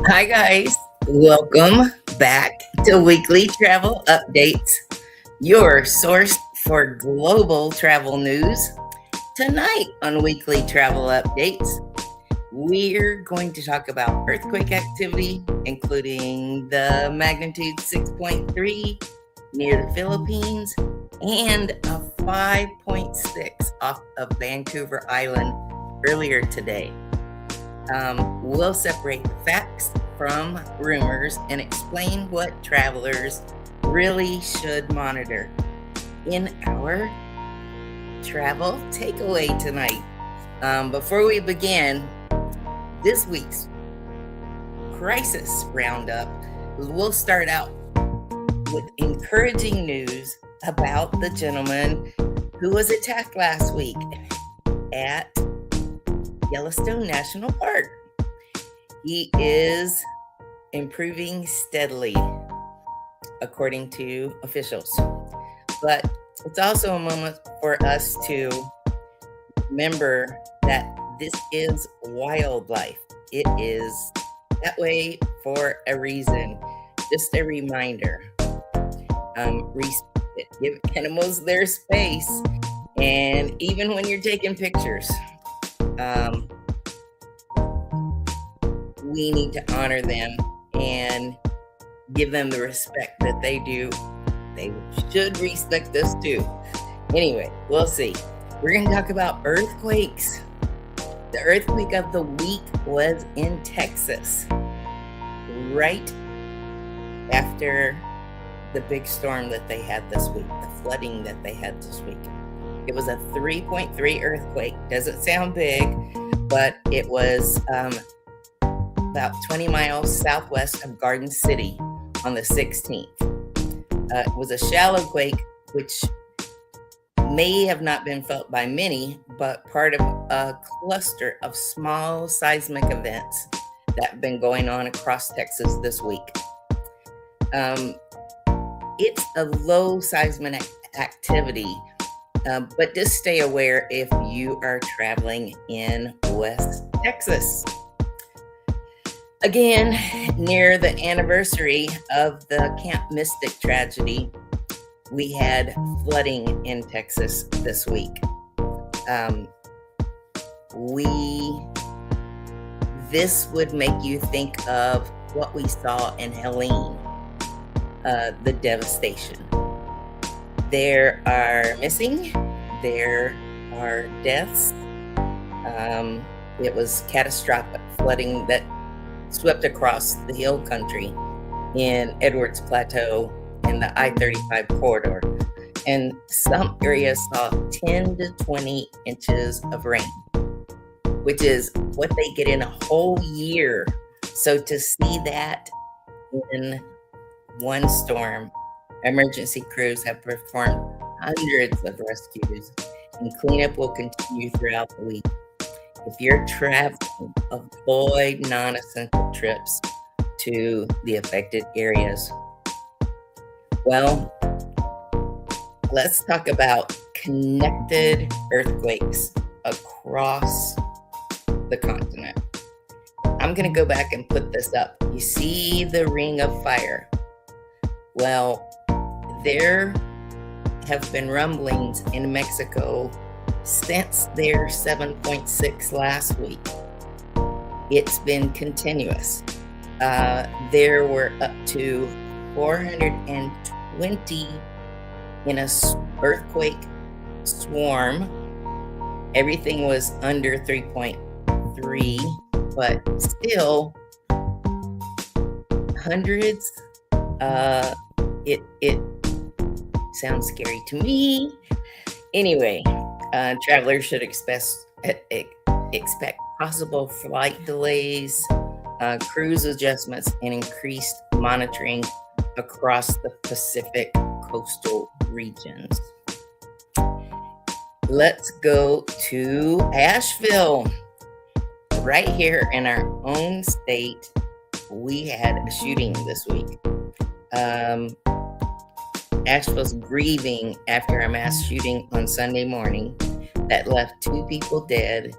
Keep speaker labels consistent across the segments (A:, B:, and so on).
A: Hi, guys. Welcome back to Weekly Travel Updates, your source for global travel news. Tonight on Weekly Travel Updates, we're going to talk about earthquake activity, including the magnitude 6.3 near the Philippines and a 5.6 off of Vancouver Island earlier today. We'll separate the facts from rumors and explain what travelers really should monitor in our travel takeaway tonight. Before we begin, this week's crisis roundup, we'll start out with encouraging news about the gentleman who was attacked last week at Yellowstone National Park. He is improving steadily, according to officials. But it's also a moment for us to remember that this is wildlife. It is that way for a reason. Just a reminder. Respect it. Give animals their space. And even when you're taking pictures, we need to honor them and give them the respect that they do. They should respect us too. Anyway, we'll see. We're going to talk about earthquakes. The earthquake of the week was in Texas, right after the big storm that they had this week, the flooding that they had this week. It was a 3.3 earthquake. Doesn't sound big, but it was about 20 miles southwest of Garden City on the 16th. It was a shallow quake, which may have not been felt by many, but part of a cluster of small seismic events that have been going on across Texas this week. It's a low seismic activity, but just stay aware if you are traveling in West Texas. Again, near the anniversary of the Camp Mystic tragedy, we had flooding in Texas this week. This would make you think of what we saw in Helene, the devastation. There are missing, there are deaths. It was catastrophic flooding that swept across the hill country in Edwards Plateau in the I-35 corridor. And some areas saw 10 to 20 inches of rain, which is what they get in a whole year. So to see that in one storm, emergency crews have performed hundreds of rescues, and cleanup will continue throughout the week. If you're traveling, avoid non-essential trips to the affected areas. Well, let's talk about connected earthquakes across the continent. I'm going to go back and put this up. You see the ring of fire? Well, there have been rumblings in Mexico since their 7.6 last week. It's been continuous. There were up to 420 in a earthquake swarm. Everything was under 3.3, but still hundreds. It sounds scary to me. Anyway, travelers should expect possible flight delays, cruise adjustments, and increased monitoring across the Pacific coastal regions. Let's go to Asheville. Right here in our own state, we had a shooting this week. Asheville's grieving after a mass shooting on Sunday morning that left 2 people dead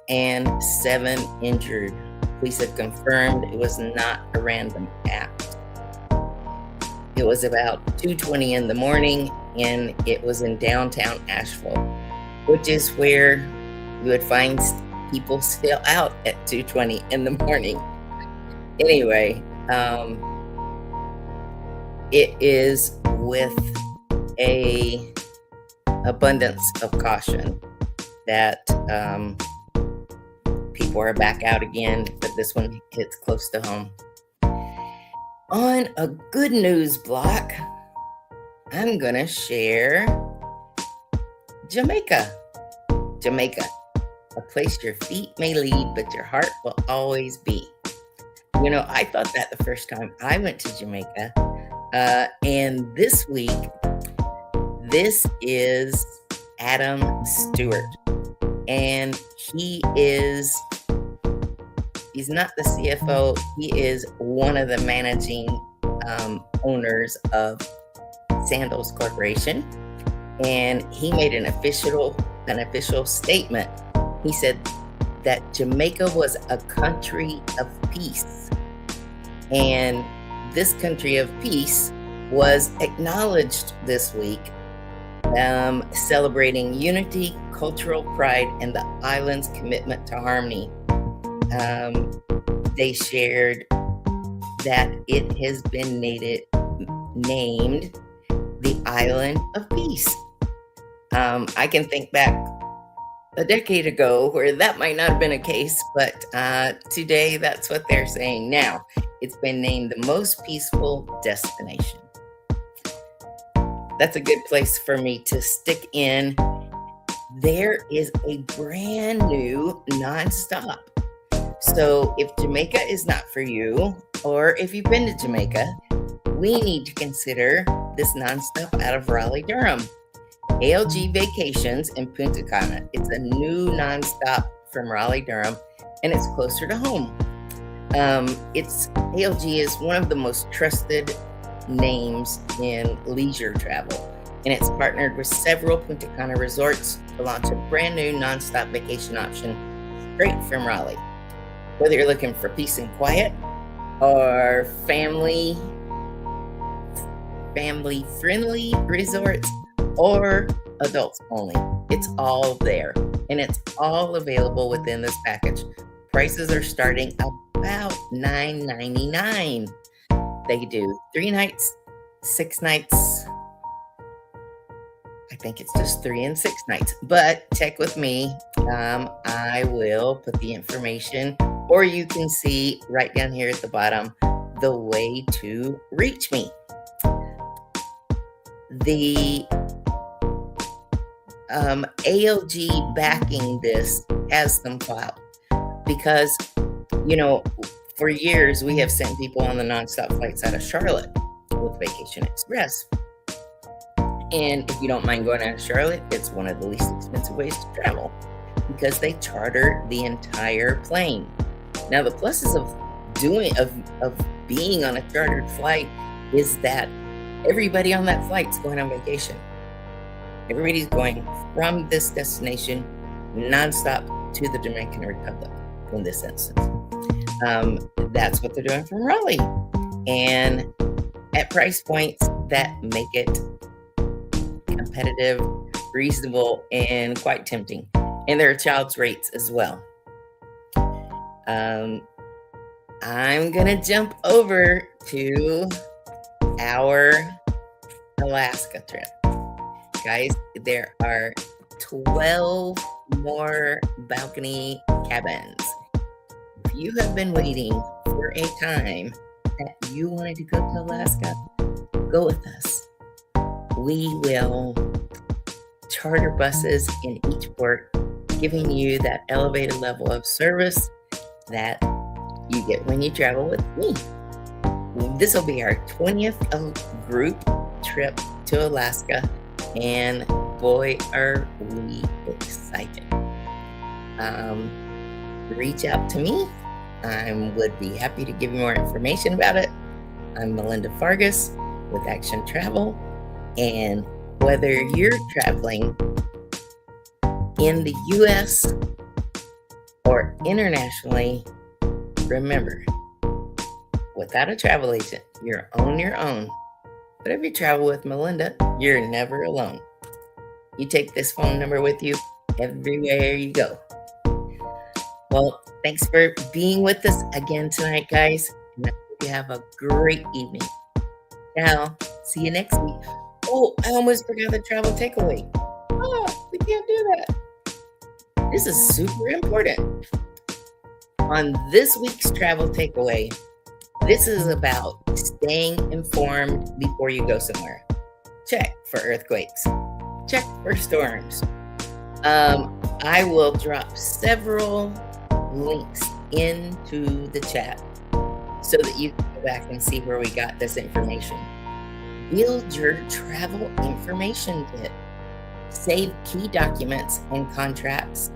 A: and 7 injured. Police have confirmed it was not a random act. It was about 2:20 in the morning, and it was in downtown Asheville, which is where you would find people still out at 2:20 in the morning. Anyway, it is with a abundance of caution that people are back out again, but this one hits close to home. On a good news block, I'm gonna share Jamaica. Jamaica, a place your feet may lead, but your heart will always be. You know, I thought that the first time I went to Jamaica. And this week, this is Adam Stewart. And he's not the CFO. He is one of the managing owners of Sandals Corporation. And he made an official statement. He said that Jamaica was a country of peace. And this country of peace was acknowledged this week, celebrating unity, cultural pride, and the island's commitment to harmony. They shared that it has been named the Island of Peace. I can think back a decade ago where that might not have been a case, but today that's what they're saying now. It's been named the most peaceful destination. That's a good place for me to stick in. There is a brand new nonstop. So if Jamaica is not for you, or if you've been to Jamaica, we need to consider this nonstop out of Raleigh-Durham. ALG Vacations in Punta Cana. It's a new nonstop from Raleigh-Durham, and it's closer to home. ALG is one of the most trusted names in leisure travel, and it's partnered with several Punta Cana resorts to launch a brand new nonstop vacation option straight from Raleigh. Whether you're looking for peace and quiet or family-friendly resorts or adults only, it's all there, and it's all available within this package. Prices are starting about $9.99. They do 3 nights, 6 nights. I think it's just 3 and 6 nights, but check with me. I will put the information, or you can see right down here at the bottom, the way to reach me. The ALG backing this has some clout because, you know, for years we have sent people on the nonstop flights out of Charlotte with Vacation Express. And if you don't mind going out of Charlotte, it's one of the least expensive ways to travel because they charter the entire plane. Now, the pluses of being on a chartered flight is that everybody on that flight's going on vacation. Everybody's going from this destination nonstop to the Dominican Republic in this instance. That's what they're doing from Raleigh. And at price points that make it competitive reasonable and quite tempting. And there are child's rates as well. I'm going to jump over to our Alaska trip. Guys, there are 12 more balcony cabins. If you have been waiting for a time that you wanted to go to Alaska, go with us. We will charter buses in each port, giving you that elevated level of service that you get when you travel with me. This will be our 20th group trip to Alaska, and boy, are we excited. Reach out to me. I would be happy to give you more information about it. I'm Melinda Fargas with Action Travel, and whether you're traveling in the U.S. or internationally, remember, without a travel agent, you're on your own. But if you travel with Melinda, you're never alone. You take this phone number with you everywhere you go. Well, thanks for being with us again tonight, guys. And I hope you have a great evening. Now, see you next week. Oh, I almost forgot the travel takeaway. Oh, we can't do that. This is super important. On this week's travel takeaway, this is about staying informed before you go somewhere. Check for earthquakes. Check for storms. I will drop several links into the chat so that you can go back and see where we got this information. Build your travel information kit. Save key documents and contracts.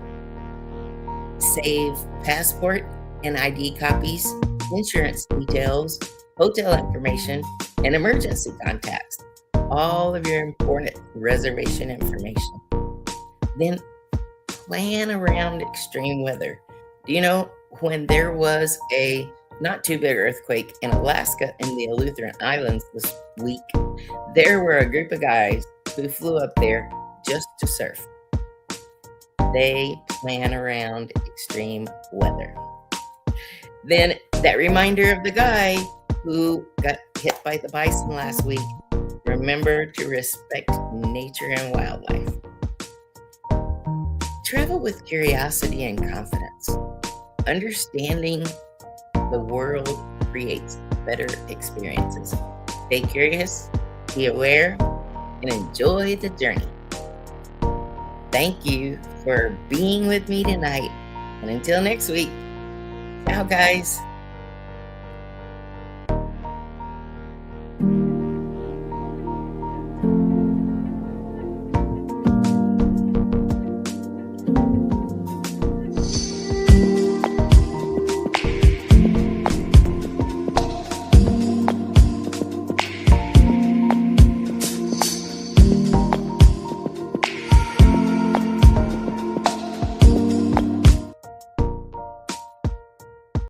A: Save passport and ID copies, insurance details, hotel information, and emergency contacts. All of your important reservation information. Then plan around extreme weather. Do you know when there was a not too big earthquake in Alaska in the Aleutian Islands this week, there were a group of guys who flew up there just to surf. They plan around extreme weather. Then that reminder of the guy who got hit by the bison last week. Remember to respect nature and wildlife. Travel with curiosity and confidence. Understanding the world creates better experiences. Stay curious, be aware, and enjoy the journey. Thank you for being with me tonight. And until next week, ciao, guys.